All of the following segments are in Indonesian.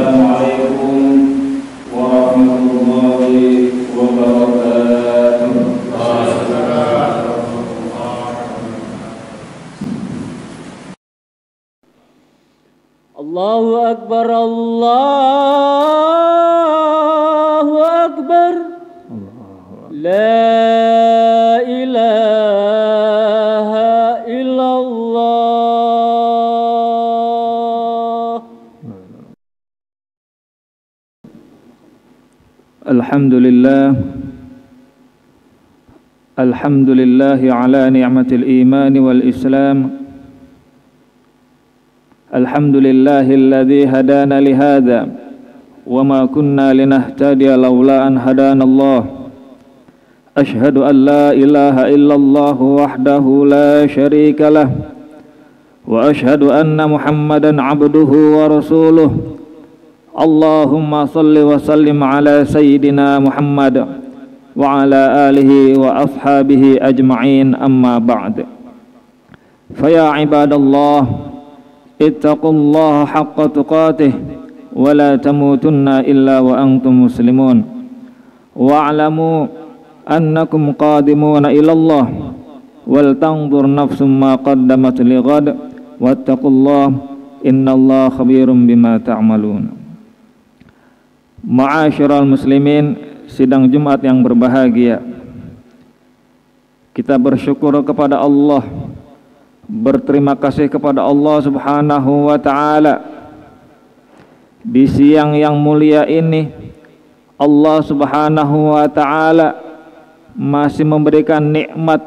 Assalamualaikum warahmatullahi wabarakatuh. Allahu Akbar, Allahu Akbar, La ilaha illallah. Alhamdulillah, alhamdulillahi ala ni'matil iman wal islam. Alhamdulillahilladzi hadana lihada wa ma kunna linahtadiya laula an hadana Allah. Ashhadu an la ilaha illallah wahdahu la syarika lah wa ashhadu anna Muhammadan abduhu wa rasuluh. Allahumma salli wa sallim ala sayyidina Muhammad wa ala alihi wa ashabihi ajma'in, amma ba'd. Faya ibadallah, ittaqullaha haqqa tuqatih wa la tamutunna illa wa antum muslimun. Wa'lamu annakum qadimuna ila Allah wal tanzur nafsum ma qaddamat lighad wattaqullaha innallaha khabirum bima ta'malun. Ma'asyiral muslimin, sidang Jumat yang berbahagia, kita bersyukur kepada Allah, berterima kasih kepada Allah Subhanahu wa ta'ala. Di siang yang mulia ini Allah Subhanahu wa ta'ala masih memberikan nikmat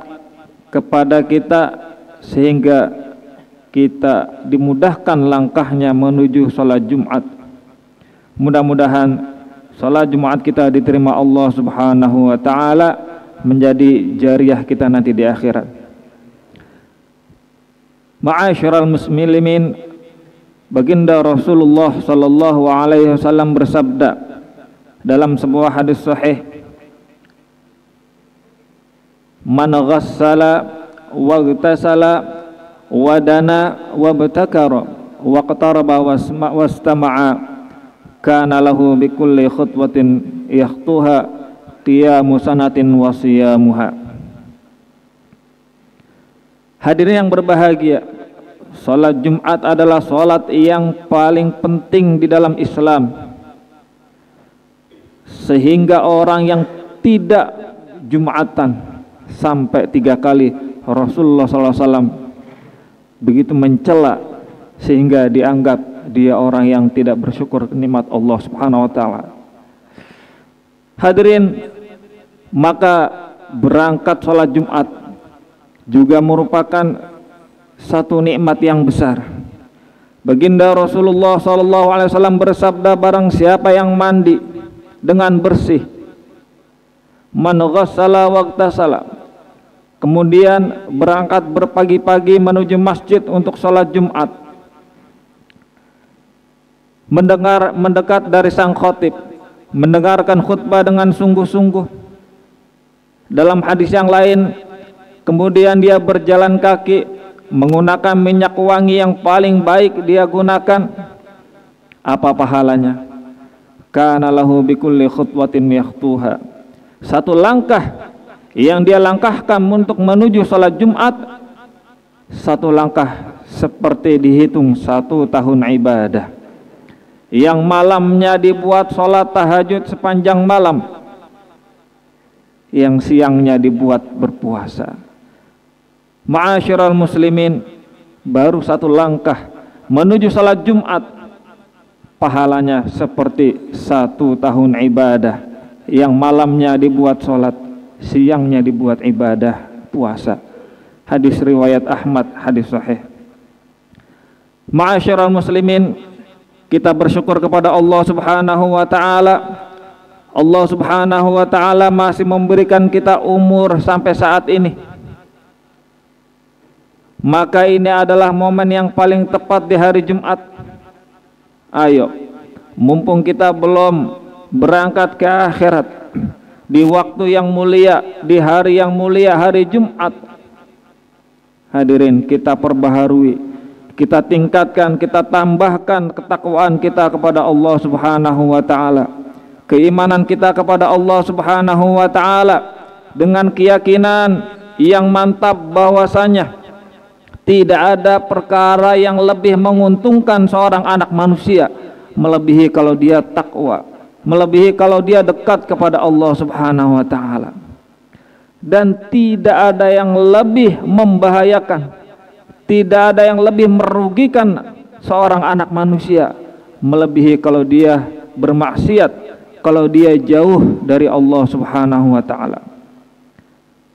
kepada kita sehingga kita dimudahkan langkahnya menuju salat Jumat. Mudah-mudahan salat Jumat kita diterima Allah Subhanahu wa ta'ala, menjadi jariah kita nanti di akhirat. Ma'asyiral muslimin, baginda Rasulullah sallallahu alaihi wasallam bersabda dalam sebuah hadis sahih, man ghassala wa ghtasala wa dana wa btakara wa qataraba wastama'a kana lahu bikulli khutwatin yakhtuha qiyamu sanatin wa siyamuha. Hadirin yang berbahagia, salat Jumat adalah salat yang paling penting di dalam Islam, sehingga orang yang tidak Jumatan sampai 3 kali Rasulullah SAW begitu mencela sehingga dianggap dia orang yang tidak bersyukur nikmat Allah Subhanahu wa ta'ala. Hadirin, maka berangkat salat Jumat juga merupakan satu nikmat yang besar. Baginda Rasulullah SAW bersabda, barang siapa yang mandi dengan bersih, man ghassala waqtasala, kemudian berangkat berpagi-pagi menuju masjid untuk salat Jumat, mendekat dari sang khatib, mendengarkan khutbah dengan sungguh-sungguh. Dalam hadis yang lain, kemudian dia berjalan kaki menggunakan minyak wangi yang paling baik dia gunakan, apa pahalanya? Kana lahu bikulli khutwatin yakhtuha, satu langkah yang dia langkahkan untuk menuju salat Jumat, satu langkah seperti dihitung 1 tahun ibadah. Yang malamnya dibuat sholat tahajud sepanjang malam, yang siangnya dibuat berpuasa. Ma'asyiral muslimin, baru 1 langkah menuju salat Jumat, pahalanya seperti 1 tahun ibadah, yang malamnya dibuat sholat, siangnya dibuat ibadah puasa. Hadis riwayat Ahmad, hadis sahih. Ma'asyiral muslimin, kita bersyukur kepada Allah Subhanahu wa ta'ala. Allah Subhanahu wa ta'ala masih memberikan kita umur sampai saat ini. Maka ini adalah momen yang paling tepat di hari Jumat. Ayo, mumpung kita belum berangkat ke akhirat, di waktu yang mulia, di hari yang mulia, hari Jumat, hadirin, kita perbaharui, kita tingkatkan, kita tambahkan ketakwaan kita kepada Allah Subhanahu wa taala, keimanan kita kepada Allah Subhanahu wa taala dengan keyakinan yang mantap bahwasanya tidak ada perkara yang lebih menguntungkan seorang anak manusia melebihi kalau dia takwa, melebihi kalau dia dekat kepada Allah Subhanahu wa taala. Dan tidak ada yang lebih membahayakan, tidak ada yang lebih merugikan seorang anak manusia melebihi kalau dia bermaksiat, kalau dia jauh dari Allah Subhanahu wa taala.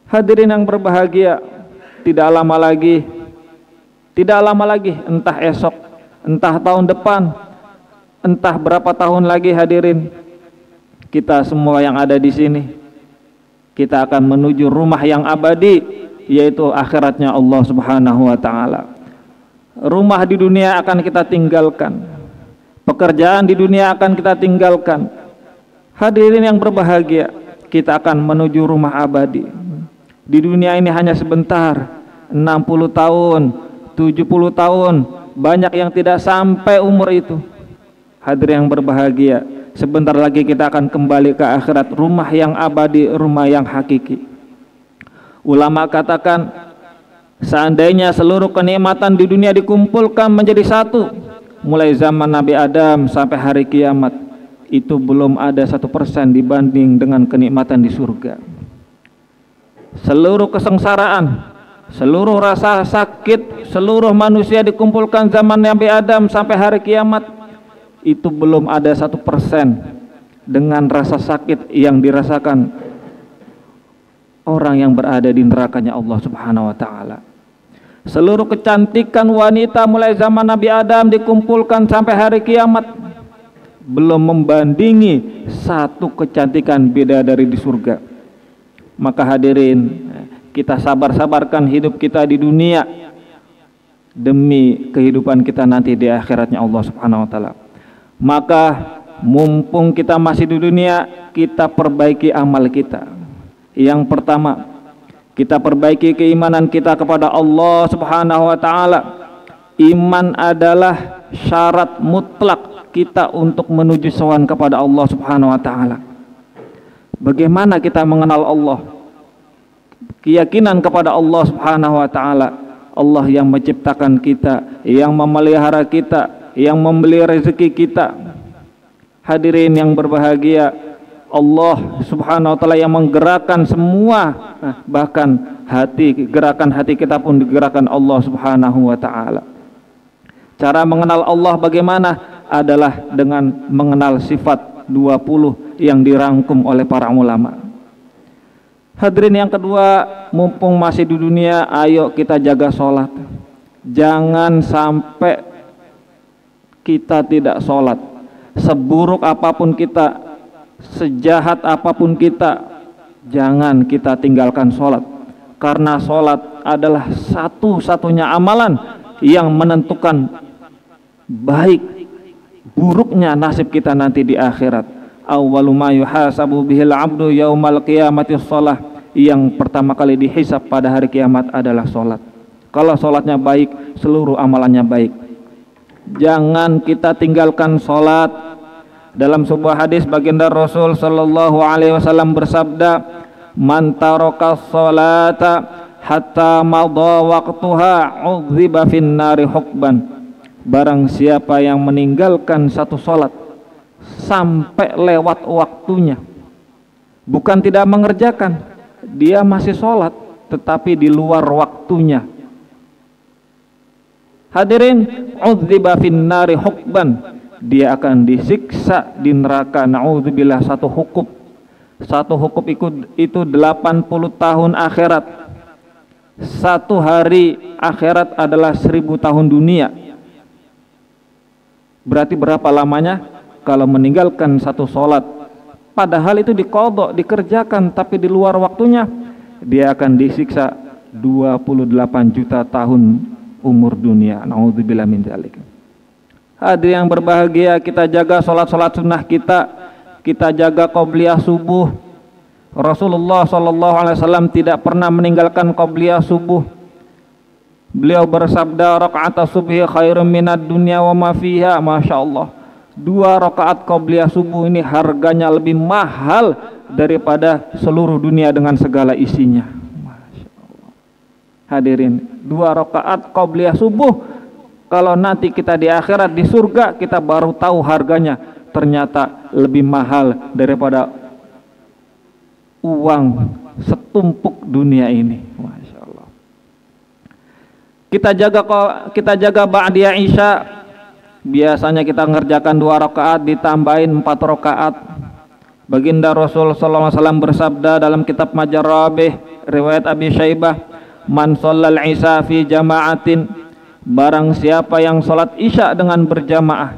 Hadirin yang berbahagia, tidak lama lagi, entah esok, entah tahun depan, entah berapa tahun lagi, hadirin, kita semua yang ada di sini, kita akan menuju rumah yang abadi, yaitu akhiratnya Allah Subhanahu wa taala. Rumah di dunia akan kita tinggalkan, pekerjaan di dunia akan kita tinggalkan. Hadirin yang berbahagia, kita akan menuju rumah abadi. Di dunia ini hanya sebentar, 60 tahun, 70 tahun, banyak yang tidak sampai umur itu. Hadirin yang berbahagia, sebentar lagi kita akan kembali ke akhirat, rumah yang abadi, rumah yang hakiki. Ulama katakan, seandainya seluruh kenikmatan di dunia dikumpulkan menjadi satu, mulai zaman Nabi Adam sampai hari kiamat, itu belum ada 1% dibanding dengan kenikmatan di surga. Seluruh kesengsaraan, seluruh rasa sakit seluruh manusia dikumpulkan zaman Nabi Adam sampai hari kiamat, itu belum ada 1% dengan rasa sakit yang dirasakan orang yang berada di nerakanya Allah Subhanahu wa taala. Seluruh kecantikan wanita mulai zaman Nabi Adam dikumpulkan sampai hari kiamat, belum membandingi satu kecantikan bidadari di surga. Maka hadirin, kita sabar-sabarkan hidup kita di dunia demi kehidupan kita nanti di akhiratnya Allah Subhanahu wa taala. Maka mumpung kita masih di dunia, kita perbaiki amal kita. Yang pertama, kita perbaiki keimanan kita kepada Allah Subhanahu wa taala. Iman adalah syarat mutlak kita untuk menuju sowan kepada Allah Subhanahu wa taala. Bagaimana kita mengenal Allah? Keyakinan kepada Allah Subhanahu wa taala, Allah yang menciptakan kita, yang memelihara kita, yang memberi rezeki kita. Hadirin yang berbahagia, Allah Subhanahu wa taala yang menggerakkan semua, bahkan gerakan hati kita pun digerakkan Allah Subhanahu wa taala. Cara mengenal Allah bagaimana? Adalah dengan mengenal sifat 20 yang dirangkum oleh para ulama. Hadirin yang kedua, mumpung masih di dunia, ayo kita jaga sholat. Jangan sampai kita tidak sholat. Seburuk apapun kita, sejahat apapun kita, jangan kita tinggalkan sholat. Karena sholat adalah satu-satunya amalan yang menentukan baik buruknya nasib kita nanti di akhirat. Awwalu ma yuhasabu bihil abdu yaumal qiyamati shalah. Yang pertama kali dihisab pada hari kiamat adalah sholat. Kalau sholatnya baik, seluruh amalannya baik. Jangan kita tinggalkan sholat. Dalam sebuah hadis baginda Rasul sallallahu alaihi wasallam bersabda, "Man taraka sholata hatta madha waqtuha udziba fin nari hukban." Barang siapa yang meninggalkan satu sholat sampai lewat waktunya, bukan tidak mengerjakan, dia masih sholat tetapi di luar waktunya, hadirin, udziba fin nari hukban, dia akan disiksa di neraka. Na'udzubillah. Satu hukum itu 80 tahun akhirat. Satu hari akhirat adalah 1000 tahun dunia. Berarti berapa lamanya kalau meninggalkan satu sholat, padahal itu diqadha, dikerjakan, tapi di luar waktunya, dia akan disiksa 28 juta tahun umur dunia. Na'udzubillah min dzalik. Hadirin yang berbahagia, kita jaga sholat-sholat sunnah kita jaga qobliyah subuh. Rasulullah SAW tidak pernah meninggalkan qobliyah subuh. Beliau bersabda, rakaat subhi khairum minad dunya wa ma fiha. Masya Allah, 2 rakaat qabliyah subuh ini harganya lebih mahal daripada seluruh dunia dengan segala isinya. Masya Allah. Hadirin, 2 rakaat qabliyah subuh, kalau nanti kita di akhirat di surga, kita baru tahu harganya, ternyata lebih mahal daripada uang setumpuk dunia ini. Masya Allah. Kita jaga ba'diyah isya. Biasanya kita mengerjakan 2 rakaat ditambahin 4 rakaat. Baginda Rasul sallallahu alaihi wasallam bersabda dalam kitab Majarabih riwayat Abi Syaibah, man shallal isya fi jama'atin, barang siapa yang salat isya dengan berjamaah,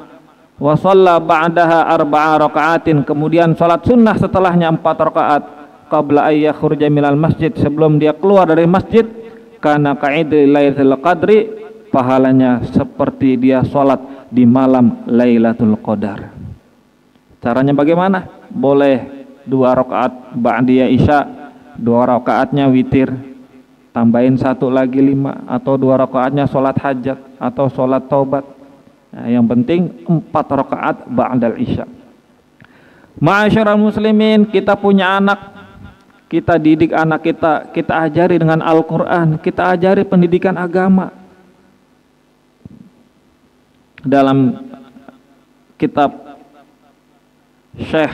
wa shalla ba'daha 4 rakaatin, kemudian salat sunnah setelahnya 4 rakaat, qabla ay yakhruja minal masjid, sebelum dia keluar dari masjid, kana ka'idil lailatul qadri, pahalanya seperti dia salat di malam Lailatul Qadar. Caranya bagaimana? Boleh 2 rakaat ba'diyah isya, 2 rakaatnya witir, tambahin 1 lagi 5, atau 2 rakaatnya sholat hajat atau sholat taubat. Nah, yang penting 4 rakaat ba'dal isya. Ma'asyiral muslimin, kita punya anak, kita didik anak kita ajari dengan Al-Quran, kita ajari pendidikan agama. Dalam kitab Syekh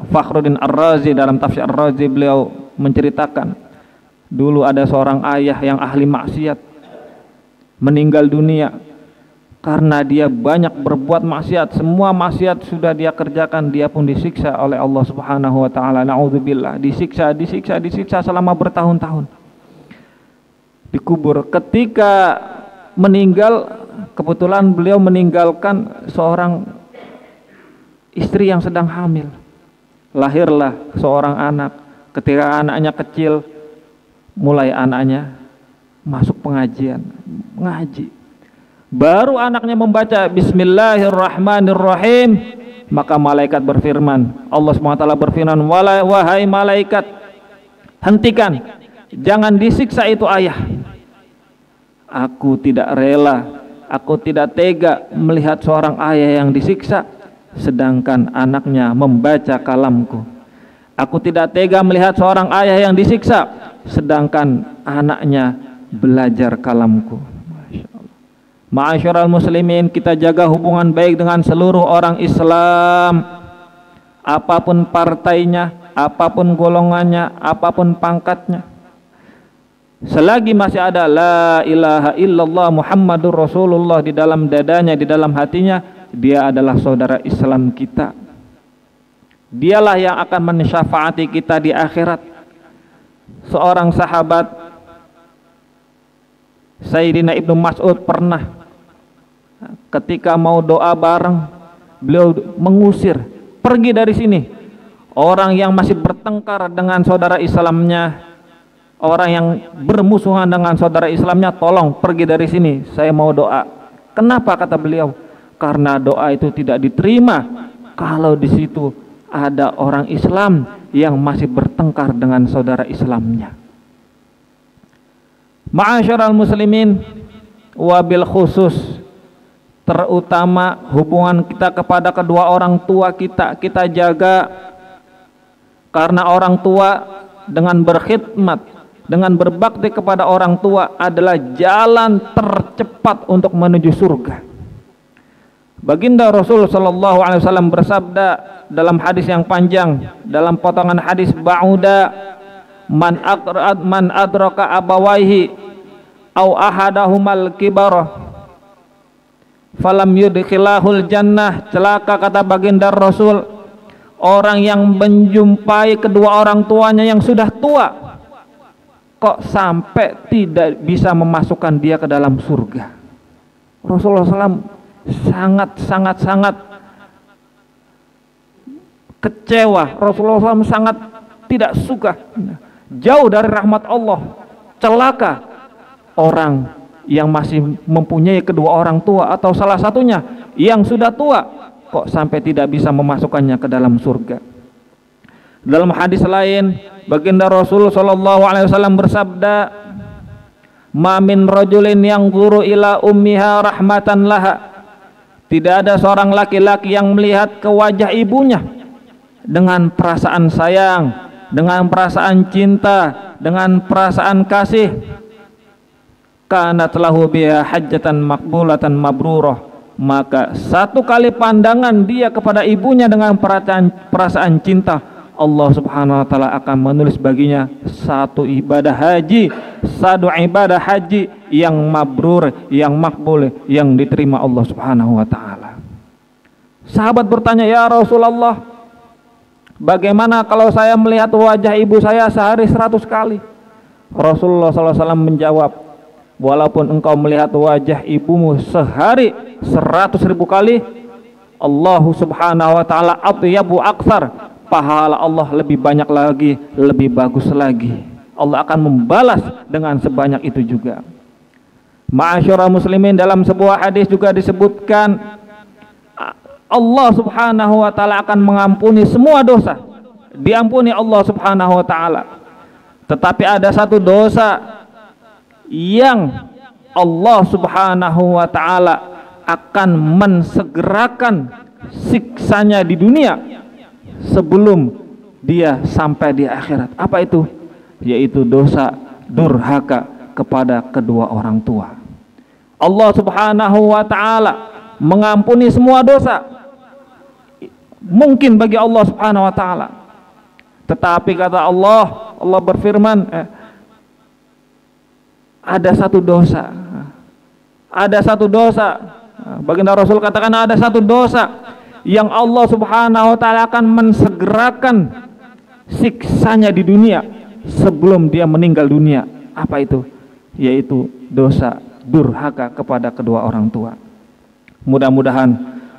Fakhruddin Ar-Razi, dalam tafsir Ar-Razi, beliau menceritakan dulu ada seorang ayah yang ahli maksiat meninggal dunia karena dia banyak berbuat maksiat. Semua maksiat sudah dia kerjakan, dia pun disiksa oleh Allah Subhanahu wa taala. Nauzubillah, disiksa selama bertahun-tahun. Dikubur. Ketika meninggal, kebetulan beliau meninggalkan seorang istri yang sedang hamil. Lahirlah seorang anak. Ketika anaknya kecil, mulai anaknya masuk pengajian, ngaji. Baru anaknya membaca Bismillahirrahmanirrahim, maka malaikat berfirman, Allah SWT berfirman, wahai malaikat, hentikan, jangan disiksa itu ayah. Aku tidak rela, aku tidak tega melihat seorang ayah yang disiksa sedangkan anaknya membaca kalamku. Aku tidak tega melihat seorang ayah yang disiksa sedangkan anaknya belajar kalamku. Masya Allah. Ma'asyiral muslimin, kita jaga hubungan baik dengan seluruh orang Islam, apapun partainya, apapun golongannya, apapun pangkatnya. Selagi masih ada la ilaha illallah Muhammadur Rasulullah di dalam dadanya, di dalam hatinya, dia adalah saudara Islam kita. Dialah yang akan mensyafaati kita di akhirat. Seorang sahabat, Sayyidina Ibnu Mas'ud, pernah ketika mau doa bareng, beliau mengusir, pergi dari sini. Orang yang masih bertengkar dengan saudara Islamnya, orang yang bermusuhan dengan saudara Islamnya, tolong pergi dari sini, saya mau doa. Kenapa? Kata beliau, karena doa itu tidak diterima kalau di situ ada orang Islam yang masih bertengkar dengan saudara Islamnya. Ma'asyiral muslimin, wabil khusus, terutama hubungan kita kepada kedua orang tua kita jaga, karena orang tua dengan berkhidmat, dengan berbakti kepada orang tua adalah jalan tercepat untuk menuju surga. Baginda Rasul sallallahu alaihi wasallam bersabda dalam hadis yang panjang, dalam potongan hadis ba'uda, man adraka abawaihi au ahadahumal kibara falam yudkhilahul jannah. Celaka, kata baginda Rasul, orang yang menjumpai kedua orang tuanya yang sudah tua kok sampai tidak bisa memasukkan dia ke dalam surga. Rasulullah SAW sangat kecewa. Rasulullah SAW sangat tidak suka, jauh dari rahmat Allah. Celaka orang yang masih mempunyai kedua orang tua atau salah satunya yang sudah tua kok sampai tidak bisa memasukkannya ke dalam surga. Dalam hadis lain, baginda Rasul sallallahu alaihi wasallam bersabda, Ma min rajulin yanzuru ila ummiha rahmatan laha. Tidak ada seorang laki-laki yang melihat ke wajah ibunya dengan perasaan sayang, dengan perasaan cinta, dengan perasaan kasih. Kanat lahu biha hajjatan maqbulatan mabrurah. Maka satu kali pandangan dia kepada ibunya dengan perasaan cinta, Allah Subhanahu wa taala akan menulis baginya satu ibadah haji yang mabrur, yang makbul, yang diterima Allah Subhanahu wa taala. Sahabat bertanya, "Ya Rasulullah, bagaimana kalau saya melihat wajah ibu saya sehari 100 kali?" Rasulullah SAW menjawab, "Walaupun engkau melihat wajah ibumu sehari 100.000 kali, Allah Subhanahu wa taala atyabu aktsar, pahala Allah lebih banyak lagi, lebih bagus lagi. Allah akan membalas dengan sebanyak itu juga." Ma'asyiral muslimin, dalam sebuah hadis juga disebutkan Allah Subhanahu wa taala akan mengampuni semua dosa. Diampuni Allah Subhanahu wa taala. Tetapi ada satu dosa yang Allah Subhanahu wa taala akan mensegerakan siksanya di dunia sebelum dia sampai di akhirat. Apa itu? Yaitu dosa durhaka kepada kedua orang tua. Allah Subhanahu wa taala mengampuni semua dosa mungkin bagi Allah Subhanahu wa taala. Tetapi kata Allah berfirman, ada satu dosa. Baginda Rasul katakan ada satu dosa yang Allah Subhanahu wa taala akan mensegerakan siksanya di dunia sebelum dia meninggal dunia. Apa itu? Yaitu dosa durhaka kepada kedua orang tua. Mudah-mudahan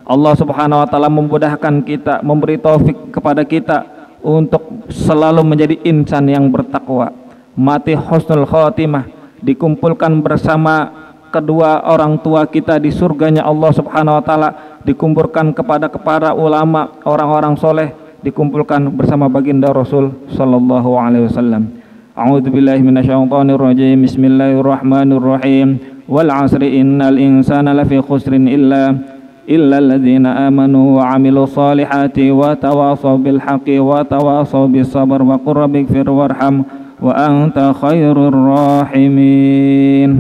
Allah Subhanahu wa taala memudahkan kita, memberi taufik kepada kita untuk selalu menjadi insan yang bertakwa, mati husnul khatimah, dikumpulkan bersama kedua orang tua kita di surganya Allah Subhanahu wa taala, dikumpulkan kepada para ulama, orang-orang soleh, dikumpulkan bersama baginda Rasul sallallahu alaihi wasallam. A'udzubillahi minasyaitonir rajim. Bismillahirrahmanirrahim. Wal 'asri innal insana lafi khusrin illa alladzina amanu wa 'amilus solihati wa tawasaw bil haqqi wa tawasaw bis sabr wa qur rabbighfir warham wa anta khairur rahimin.